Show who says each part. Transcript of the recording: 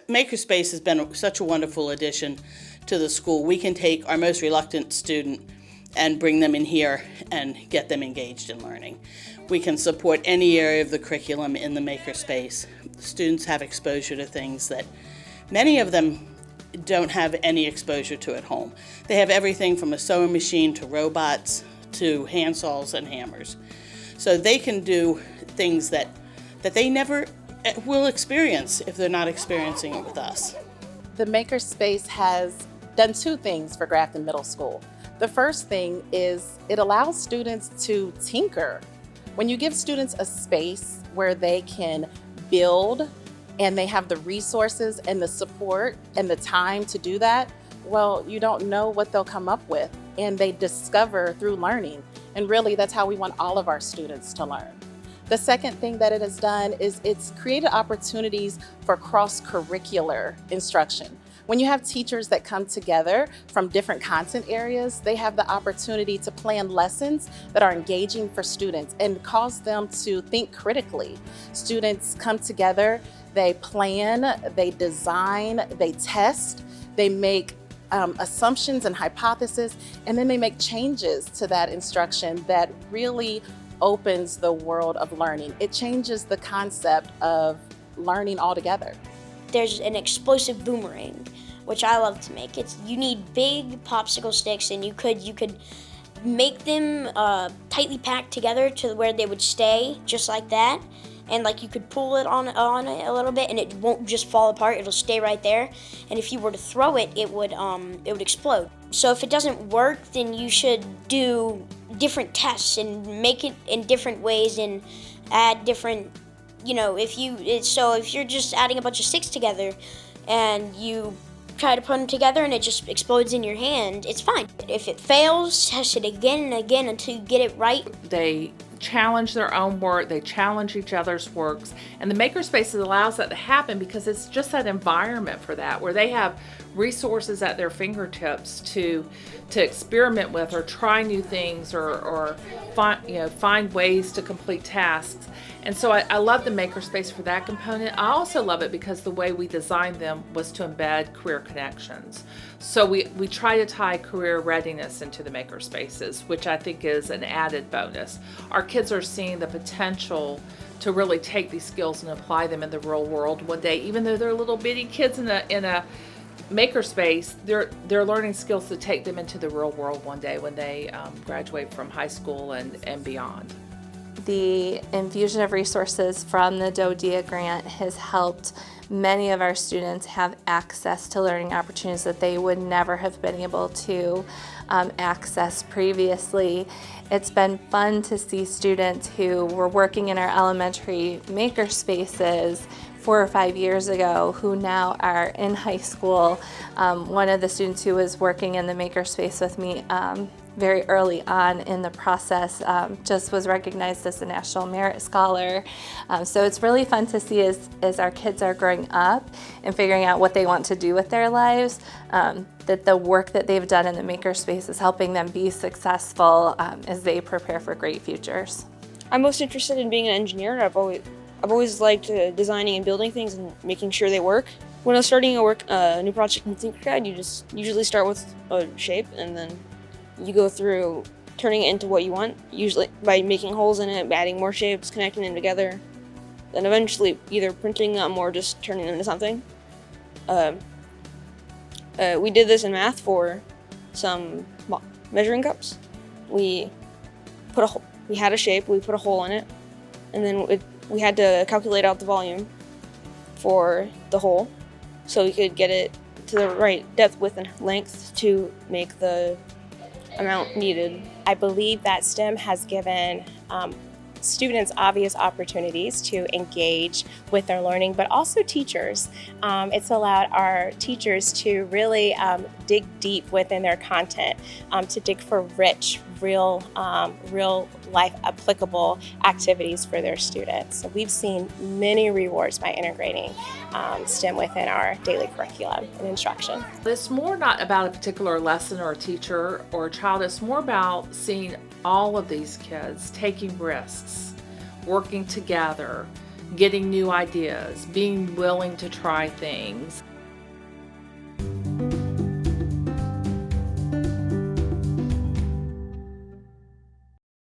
Speaker 1: Makerspace has been such a wonderful addition to the school. We can take our most reluctant student and bring them in here and get them engaged in learning. We can support any area of the curriculum in the Makerspace. Students have exposure to things that many of them don't have any exposure to at home. They have everything from a sewing machine to robots to hand saws and hammers. So they can do things that they never will experience if they're not experiencing it with us.
Speaker 2: The Makerspace has done two things for Grafton Middle School. The first thing is it allows students to tinker. When you give students a space where they can build and they have the resources and the support and the time to do that, well, you don't know what they'll come up with, and they discover through learning. And really, that's how we want all of our students to learn. The second thing that it has done is it's created opportunities for cross-curricular instruction. When you have teachers that come together from different content areas, they have the opportunity to plan lessons that are engaging for students and cause them to think critically. Students come together, they plan, they design, they test, they make assumptions and hypotheses, and then they make changes to that instruction that really opens the world of learning. It changes the concept of learning altogether.
Speaker 3: There's an explosive boomerang, which I love to make. You need big popsicle sticks, and you could make them tightly packed together to where they would stay just like that. And like you could pull it on it a little bit, and it won't just fall apart. It'll stay right there. And if you were to throw it, it would explode. So if it doesn't work, then you should do different tests and make it in different ways and add different. If you're just adding a bunch of sticks together, and you try to put them together and it just explodes in your hand, it's fine. If it fails, test it again and again until you get it right.
Speaker 4: They challenge their own work, they challenge each other's works, and the Makerspaces allows that to happen because it's just that environment for that, where they have resources at their fingertips to experiment with or try new things or find ways to complete tasks. And so I love the Makerspace for that component. I also love it because the way we designed them was to embed career connections. So we try to tie career readiness into the Makerspaces, which I think is an added bonus. Our kids are seeing the potential to really take these skills and apply them in the real world one day. Even though they're little bitty kids in a Makerspace, they're learning skills to take them into the real world one day when they graduate from high school and beyond.
Speaker 5: The infusion of resources from the DoDEA grant has helped many of our students have access to learning opportunities that they would never have been able to access previously. It's been fun to see students who were working in our elementary Makerspaces 4 or 5 years ago who now are in high school. One of the students who was working in the Makerspace with me very early on in the process just was recognized as a National Merit Scholar. So it's really fun to see as our kids are growing up and figuring out what they want to do with their lives, that the work that they've done in the Makerspace is helping them be successful as they prepare for great futures.
Speaker 6: I'm most interested in being an engineer. I've always liked designing and building things and making sure they work. When I was starting a new project in Tinkercad, you just usually start with a shape and then you go through turning it into what you want, usually by making holes in it, adding more shapes, connecting them together, then eventually either printing them or just turning them into something. We did this in math for some measuring cups. We had a shape, we put a hole in it, and then we had to calculate out the volume for the hole so we could get it to the right depth, width, and length to make the amount needed.
Speaker 7: I believe that STEM has given students obvious opportunities to engage with their learning, but also teachers. It's allowed our teachers to really dig deep within their content, to dig for rich, real life applicable activities for their students. So we've seen many rewards by integrating STEM within our daily curriculum and instruction.
Speaker 4: It's more not about a particular lesson or a teacher or a child. It's more about seeing all of these kids taking risks, working together, getting new ideas, being willing to try things.